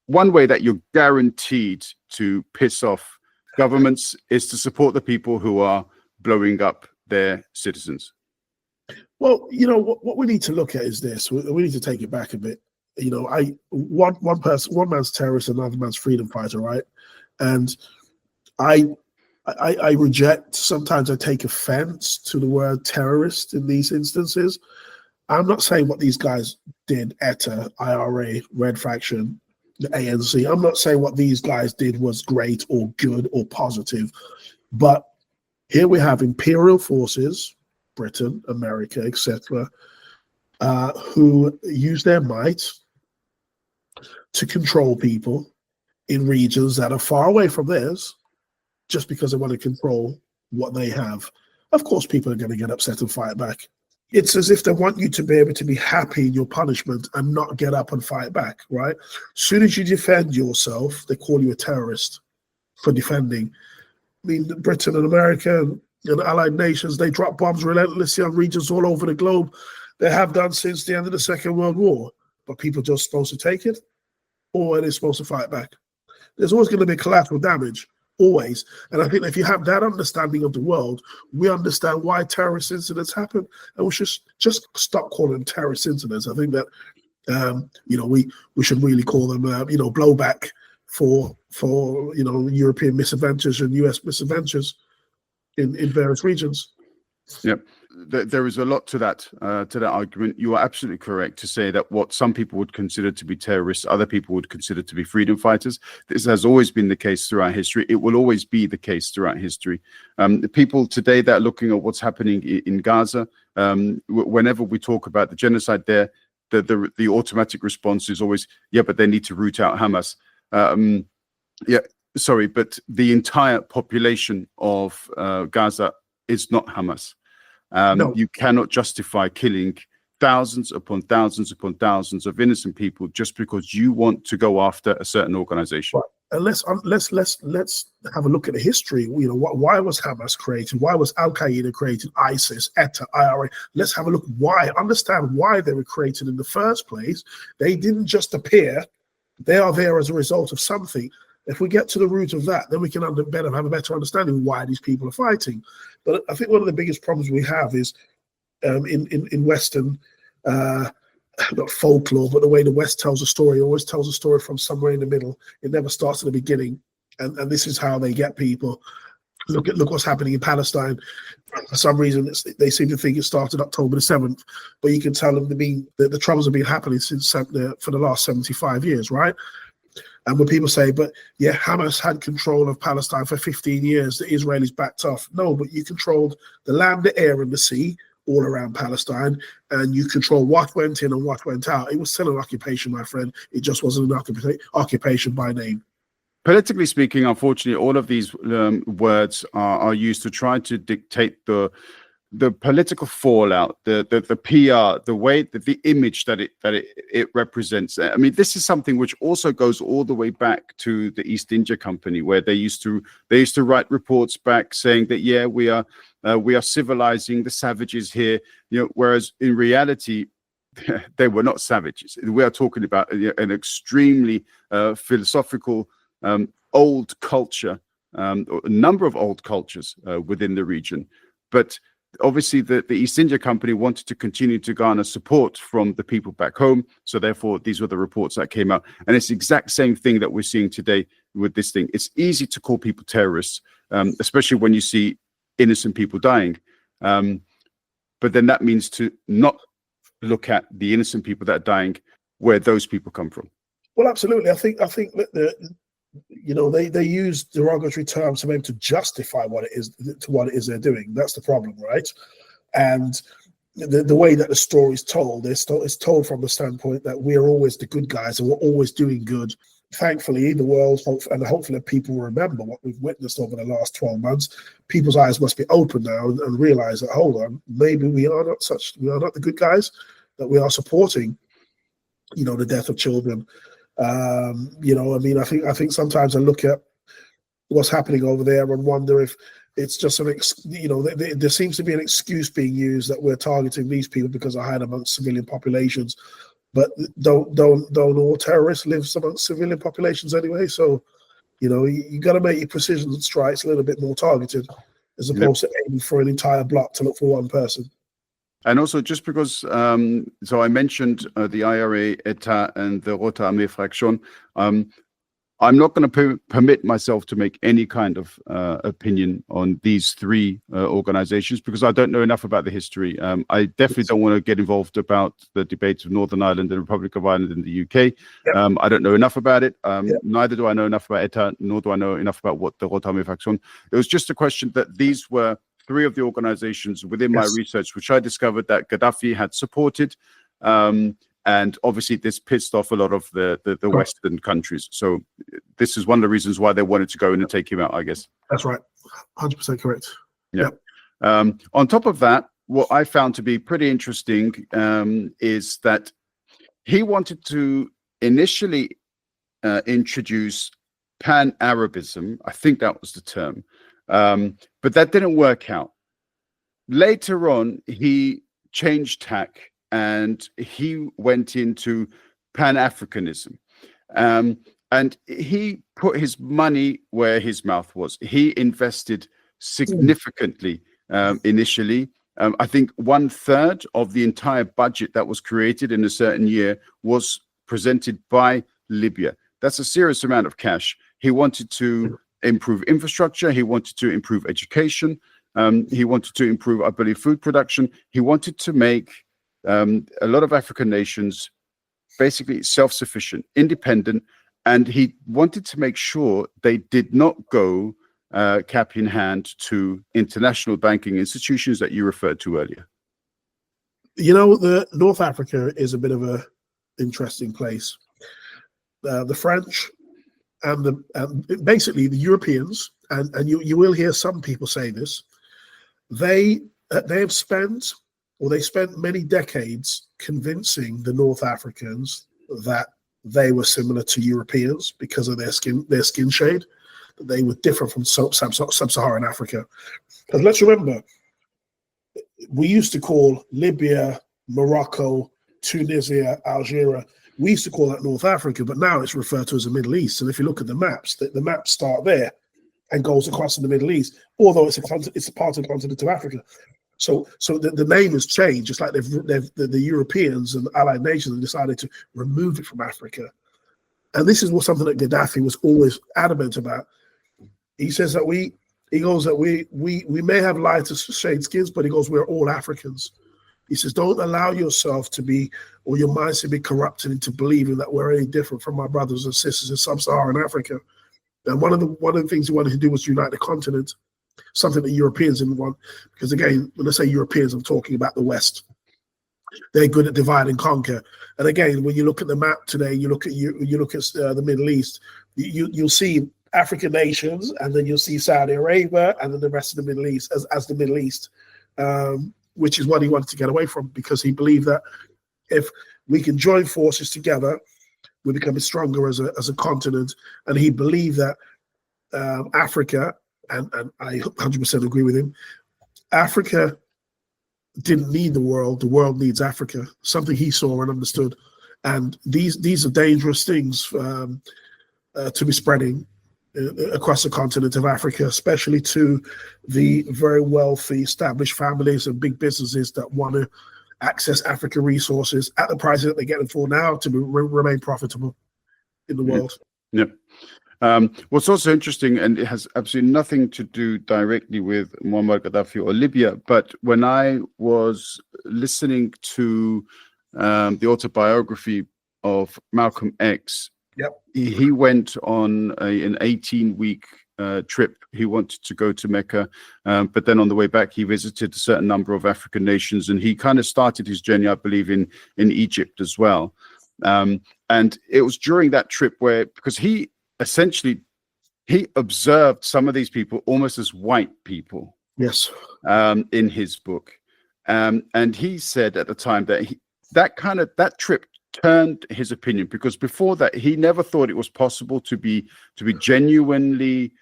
one way that you're guaranteed to piss off governments is to support the people who are blowing up their citizens.
Well, what we need to look at is this. We need to take it back a bit. One man's terrorist, another man's freedom fighter, right? And I reject, sometimes I take offense to the word terrorist in these instances. I'm not saying what these guys did, ETA, IRA, Red Faction, the ANC, I'm not saying what these guys did was great or good or positive. But here we have imperial forces, Britain, America, etc., who use their might to control people in regions that are far away from theirs, just because they want to control what they have. Of course, people are going to get upset and fight back. it's as if they want you to be able to be happy in your punishment and not get up and fight back, right? As soon as you defend yourself, they call you a terrorist for defending. I mean, Britain and America and allied nations, they drop bombs relentlessly on regions all over the globe. They have done since the end of the Second World War. But people are just supposed to take it, or are they supposed to fight back? There's always going to be collateral damage, always. And I think if you have that understanding of the world, we understand why terrorist incidents happen, and we should just stop calling them terrorist incidents. I think that we should really call them blowback for European misadventures and US misadventures in various regions.
Yep. There is a lot to that argument. You are absolutely correct to say that what some people would consider to be terrorists, other people would consider to be freedom fighters. This has always been the case throughout history. It will always be the case throughout history. The people today that are looking at what's happening in Gaza, whenever we talk about the genocide there, the automatic response is always, yeah, but they need to root out Hamas. But the entire population of Gaza is not Hamas. No. You cannot justify killing thousands upon thousands upon thousands of innocent people just because you want to go after a certain organization.
Right. And let's have a look at the history. Why was Hamas created? Why was Al Qaeda created? ISIS, ETA, IRA. Let's have a look. Why? Understand why they were created in the first place. They didn't just appear. They are there as a result of something. If we get to the root of that, then we can have a better understanding why these people are fighting. But I think one of the biggest problems we have is in Western, not folklore, but the way the West tells a story, always tells a story from somewhere in the middle. It never starts at the beginning. And this is how they get people. Look what's happening in Palestine. For some reason, they seem to think it started October the 7th, but you can tell them the troubles have been happening since for the last 75 years, right? And when people say, but yeah, Hamas had control of Palestine for 15 years, the Israelis backed off. No, but you controlled the land, the air, and the sea all around Palestine, and you control what went in and what went out. It was still an occupation, my friend. It just wasn't an occupation by name.
Politically speaking, unfortunately, all of these words are used to try to dictate the political fallout, the PR, the way that the image that it represents. I mean, this is something which also goes all the way back to the East India Company, where they used to write reports back saying that, yeah, we are civilizing the savages here, whereas in reality they were not savages. We are talking about an extremely philosophical old culture, a number of old cultures within the region, but obviously, the East India Company wanted to continue to garner support from the people back home. So therefore, these were the reports that came out. And it's the exact same thing that we're seeing today with this thing. It's easy to call people terrorists, especially when you see innocent people dying. But then that means to not look at the innocent people that are dying, where those people come from.
Well, absolutely. I think that they use derogatory terms to be able to justify what it is they're doing. That's the problem, right? And the way that the story is told, it's told from the standpoint that we're always the good guys and we're always doing good. Thankfully, the world, and hopefully people will remember what we've witnessed over the last 12 months. People's eyes must be open now and realize that, hold on, maybe we are not the good guys, that we are supporting, the death of children. I think sometimes I look at what's happening over there and wonder if it's just there seems to be an excuse being used that we're targeting these people because they're hiding amongst civilian populations. But don't all terrorists live amongst civilian populations anyway? So, you got to make your precision strikes a little bit more targeted as opposed to aiming for an entire block to look for one person.
And also, just because, so I mentioned the IRA, ETA, and the Rote Armee Fraktion, I'm not going to permit myself to make any kind of opinion on these three organizations because I don't know enough about the history. I definitely don't want to get involved about the debates of Northern Ireland and Republic of Ireland in the UK. Yep. I don't know enough about it. Neither do I know enough about ETA, nor do I know enough about what the Rote Armee Fraktion. It was just a question that these were three of the organizations within my research, which I discovered that Gaddafi had supported. And obviously this pissed off a lot of the Western countries. So this is one of the reasons why they wanted to go in and take him out, I guess.
That's right. 100% correct.
Yeah. On top of that, what I found to be pretty interesting is that he wanted to initially introduce Pan-Arabism. I think that was the term, but that didn't work out. Later on, he changed tack and he went into Pan-Africanism. And he put his money where his mouth was. He invested significantly initially. I think 1/3 of the entire budget that was created in a certain year was presented by Libya. That's a serious amount of cash. He wanted to improve infrastructure. He wanted to improve education. He wanted to improve, I believe, food production. He wanted to make a lot of African nations basically self-sufficient, independent, and he wanted to make sure they did not go cap in hand to international banking institutions that you referred to earlier.
You know, the North Africa is a bit of a interesting place. The French and basically the Europeans, and you will hear some people say this, they spent many decades convincing the North Africans that they were similar to Europeans because of their skin shade, that they were different from sub-Saharan Africa. Because let's remember, we used to call Libya, Morocco, Tunisia, Algeria, we used to call that North Africa, but now it's referred to as the Middle East. And if you look at the maps, the maps start there and goes across in the Middle East, although it's a part of the continent of Africa. So the name has changed, just like the Europeans and the Allied nations have decided to remove it from Africa. And this is something that Gaddafi was always adamant about. He says that we may have lighter shade skins, but he goes, we're all Africans. He says, don't allow yourself to be, or your minds to be corrupted into believing that we're any different from our brothers and sisters in sub-Saharan Africa. And one of the things he wanted to do was unite the continent, something that Europeans didn't want. Because again, when I say Europeans, I'm talking about the West. They're good at divide and conquer. And again, when you look at the map today, you look at the Middle East, you'll see African nations, and then you'll see Saudi Arabia, and then the rest of the Middle East as the Middle East. Which is what he wanted to get away from, because he believed that if we can join forces together, we become stronger as a continent. And he believed that Africa, and I 100% agree with him, Africa didn't need the world needs Africa, something he saw and understood. And these are dangerous things to be spreading across the continent of Africa, especially to the very wealthy established families and big businesses that want to access African resources at the prices that they get them for now to remain profitable in the world.
Yeah. What's also interesting, and it has absolutely nothing to do directly with Muammar Gaddafi or Libya, but when I was listening to the autobiography of Malcolm X,
yep,
he went on an 18-week trip. He wanted to go to Mecca, but then on the way back, he visited a certain number of African nations, and he kind of started his journey, I believe, in Egypt as well. And it was during that trip where, because he observed some of these people almost as white people.
Yes.
In his book, and he said at the time that that trip turned his opinion, because before that he never thought it was possible to be genuinely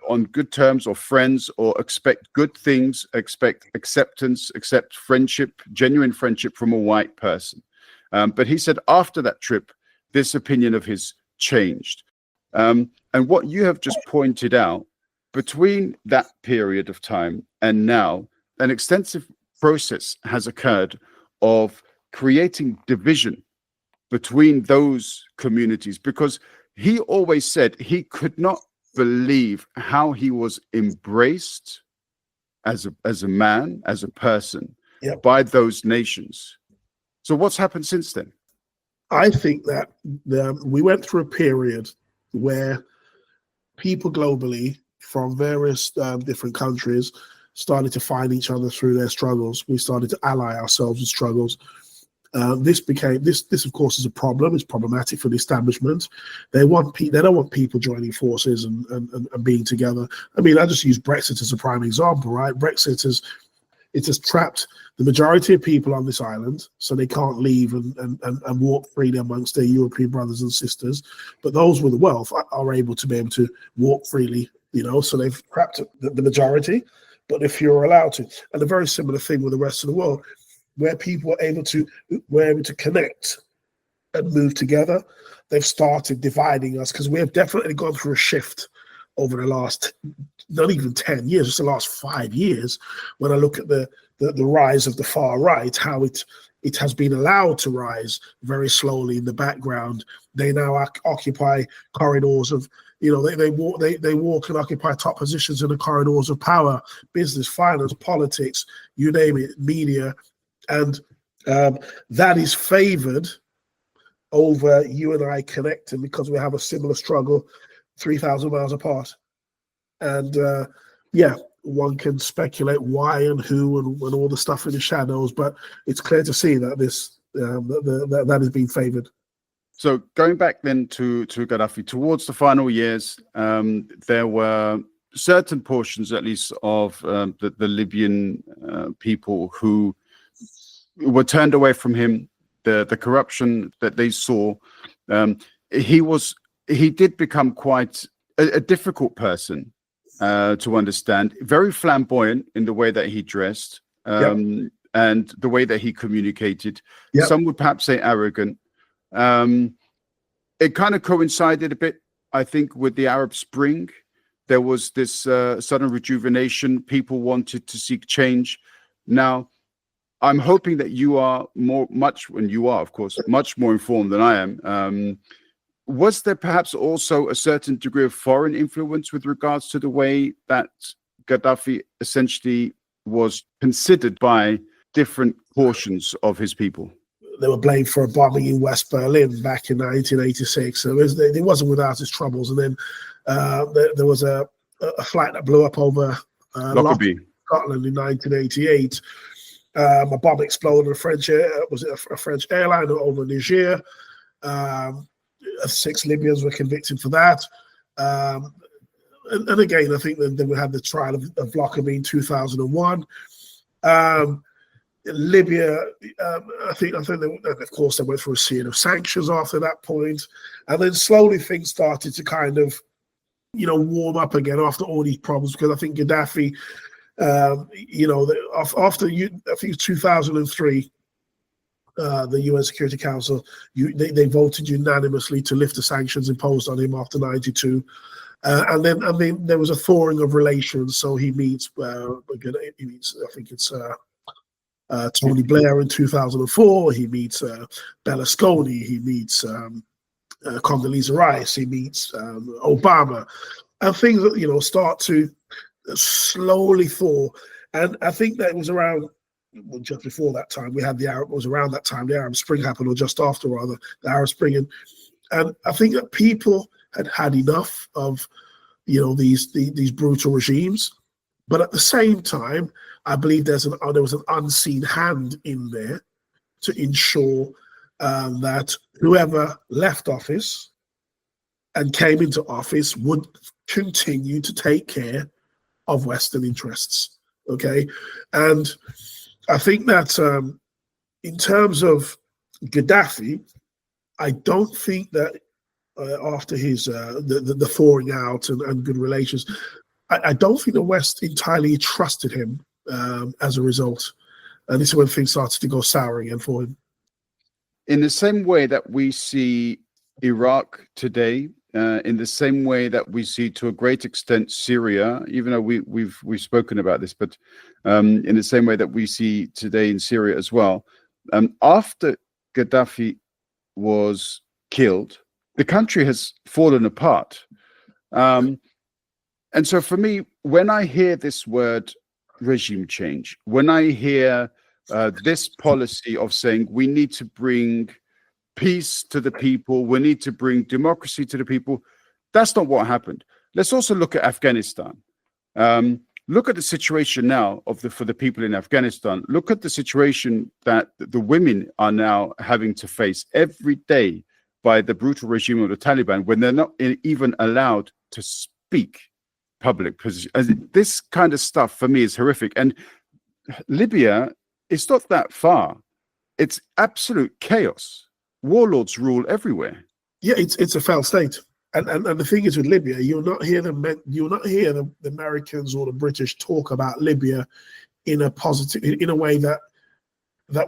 on good terms or friends, or expect good things, expect acceptance, accept friendship, genuine friendship from a white person. But he said after that trip, this opinion of his changed. And what you have just pointed out, between that period of time and now, an extensive process has occurred of creating division between those communities, because he always said he could not believe how he was embraced as a man, as a person,
yep,
by those nations. So what's happened since then?
I think that we went through a period where people globally from various different countries started to find each other through their struggles. We started to ally ourselves with struggles. This of course is a problem. It's problematic for the establishment. They don't want people joining forces and being together. I mean, I just use Brexit as a prime example, right? Brexit it has trapped the majority of people on this island, so they can't leave and walk freely amongst their European brothers and sisters. But those with the wealth are able to walk freely, so they've trapped the majority. But if you're allowed to, and a very similar thing with the rest of the world, where people were able to connect and move together, they've started dividing us, because we have definitely gone through a shift over the last, not even 10 years, just the last 5 years. When I look at the rise of the far right, how it has been allowed to rise very slowly in the background. They now occupy corridors of, they walk and occupy top positions in the corridors of power, business, finance, politics, you name it, media, and that is favored over you and I connecting, because we have a similar struggle 3,000 miles apart. And one can speculate why and who and all the stuff in the shadows, but it's clear to see that that is being favored.
So going back then to Gaddafi, towards the final years, there were certain portions, at least, of the Libyan people who were turned away from him. The corruption that they saw, he did become quite a difficult person to understand. Very flamboyant in the way that he dressed, and the way that he communicated. Yep. Some would perhaps say arrogant. It kind of coincided a bit, I think, with the Arab Spring. There was this sudden rejuvenation. People wanted to seek change. Now, I'm hoping that you are much more informed than I am. Was there perhaps also a certain degree of foreign influence with regards to the way that Gaddafi essentially was considered by different portions of his people?
They were blamed for a bombing in West Berlin back in 1986. So it wasn't without its troubles. And then there was a flight that blew up over
Lockerbie,
Scotland in 1988. A bomb exploded. A French airliner over Niger. 6 Libyans were convicted for that. And again, I think then we had the trial of Lockerbie in 2001. Libya, I think of course they went through a series of sanctions after that point, and then slowly things started to kind of, warm up again after all these problems, because I think Gaddafi, after I think 2003, the UN Security Council, they voted unanimously to lift the sanctions imposed on him after 92. And then there was a thawing of relations. So he meets, I think it's Tony Blair in 2004. He meets Berlusconi. He meets Condoleezza Rice. He meets Obama, and things start to slowly thaw. And I think that it was around, just before that time, we had the Arab Spring happened, or just after, rather, the Arab Spring, and I think that people had enough of these brutal regimes, but at the same time, I believe there was an unseen hand in there to ensure that whoever left office and came into office would continue to take care of Western interests. Okay, and I think that in terms of Gaddafi, I don't think that after his the thawing out and good relations, I don't think the West entirely trusted him as a result, and this is when things started to go sour again for him.
In the same way that we see Iraq today, in the same way that we see to a great extent Syria, even though we've spoken about this, but in the same way that we see today in Syria as well, after Gaddafi was killed, the country has fallen apart. And so for me, when I hear this word regime change, when I hear this policy of saying we need to bring peace to the people, we need to bring democracy to the people, that's not what happened. Let's also look at Afghanistan. Look at the situation now for the people in Afghanistan. Look at the situation that the women are now having to face every day by the brutal regime of the Taliban, when they're not even allowed to speak public position. This kind of stuff for me is horrific. And Libya, it's not that far. It's absolute chaos. Warlords rule everywhere.
Yeah, it's a failed state. And the thing is with Libya, you'll not hear the Americans or the British talk about Libya in a way that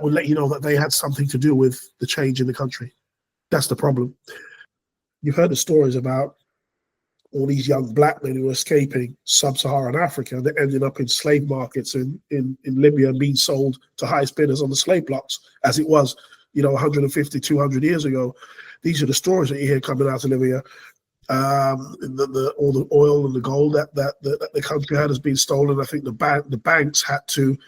would let you know that they had something to do with the change in the country. That's the problem. You've heard the stories about all these young black men who were escaping sub-Saharan Africa that ended up in slave markets in Libya and being sold to highest bidders on the slave blocks, as it was, 150, 200 years ago. These are the stories that you hear coming out of Libya. All the oil and the gold that the country had has been stolen. I think the banks had to.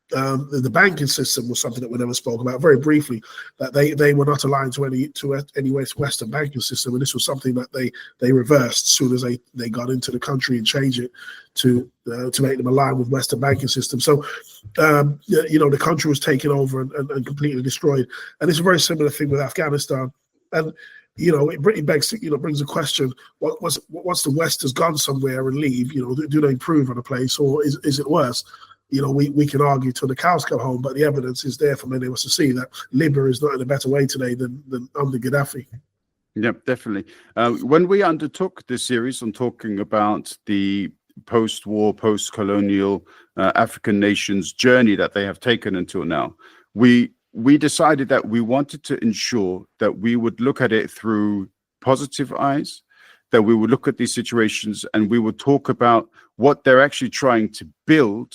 The banking system was something that we never spoke about very briefly. That they were not aligned to any Western banking system, and this was something that they reversed as soon as they got into the country and changed it to make them align with Western banking system. So, the country was taken over and completely destroyed. And it's a very similar thing with Afghanistan. And it brings a question: once the West has gone somewhere and leave, do they improve on a place, or is it worse? We can argue till the cows come home, but the evidence is there for many of us to see that Libya is not in a better way today than under Gaddafi.
Yep, definitely. When we undertook this series on talking about the post-war, post-colonial African nations' journey that they have taken until now, we decided that we wanted to ensure that we would look at it through positive eyes, that we would look at these situations and we would talk about what they're actually trying to build,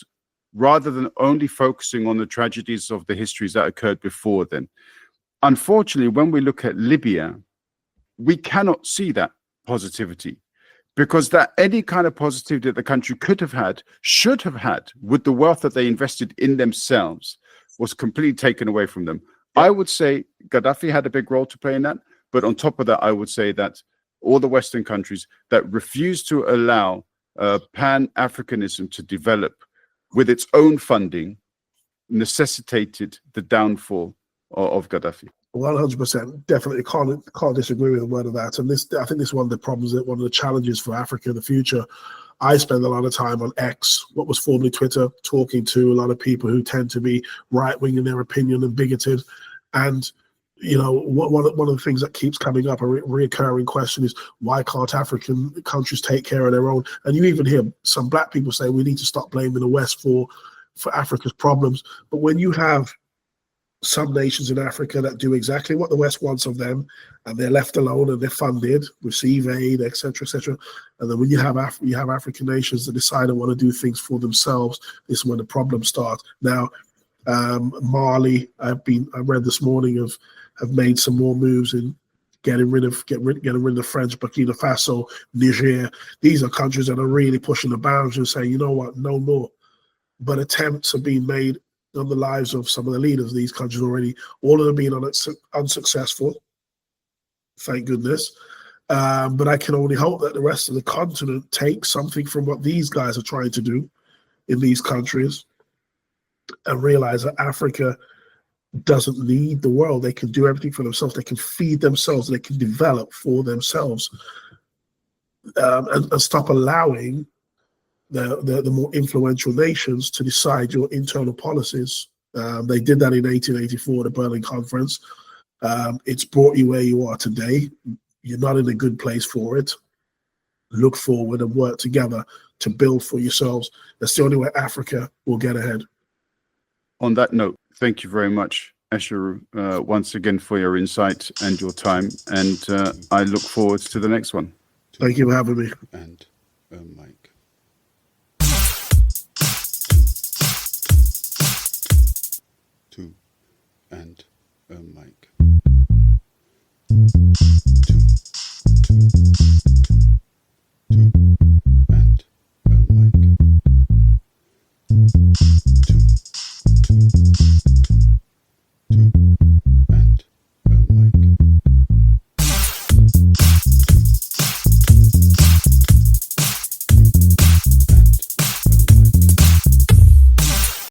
rather than only focusing on the tragedies of the histories that occurred before then. Unfortunately, when we look at Libya, we cannot see that positivity, because that any kind of positivity that the country could have had, should have had, with the wealth that they invested in themselves, was completely taken away from them. I would say Gaddafi had a big role to play in that, but on top of that, I would say that all the Western countries that refused to allow Pan-Africanism to develop with its own funding necessitated the downfall of Gaddafi.
100%, definitely can't disagree with a word of that. And I think this is one of the problems, one of the challenges for Africa in the future. I spend a lot of time on X, what was formerly Twitter, talking to a lot of people who tend to be right-wing in their opinion and bigoted. And one of the things that keeps coming up, a reoccurring question, is why can't African countries take care of their own? And you even hear some black people say we need to stop blaming the West for Africa's problems. But when you have some nations in Africa that do exactly what the West wants of them, and they're left alone and they're funded, receive aid, etc., and then when you have African nations that decide they want to do things for themselves, this is when the problems start. Now, Mali, I read this morning have made some more moves in getting rid of the French, Burkina Faso, Niger. These are countries that are really pushing the boundaries and saying, you know what, no more. But attempts are being made on the lives of some of the leaders of these countries already. All of them being unsuccessful, thank goodness. But I can only hope that the rest of the continent takes something from what these guys are trying to do in these countries and realize that Africa doesn't need the world. They can do everything for themselves. They can feed themselves. They can develop for themselves, and stop allowing the more influential nations to decide your internal policies. They did that in 1884, the Berlin Conference. It's brought you where you are today. You're not in a good place for it. Look forward and work together to build for yourselves. That's the only way Africa will get ahead.
On that note, thank you very much, Esheru, once again for your insight and your time. And I look forward to the next one.
Thank you for having me.
And Mike. Two and Mike.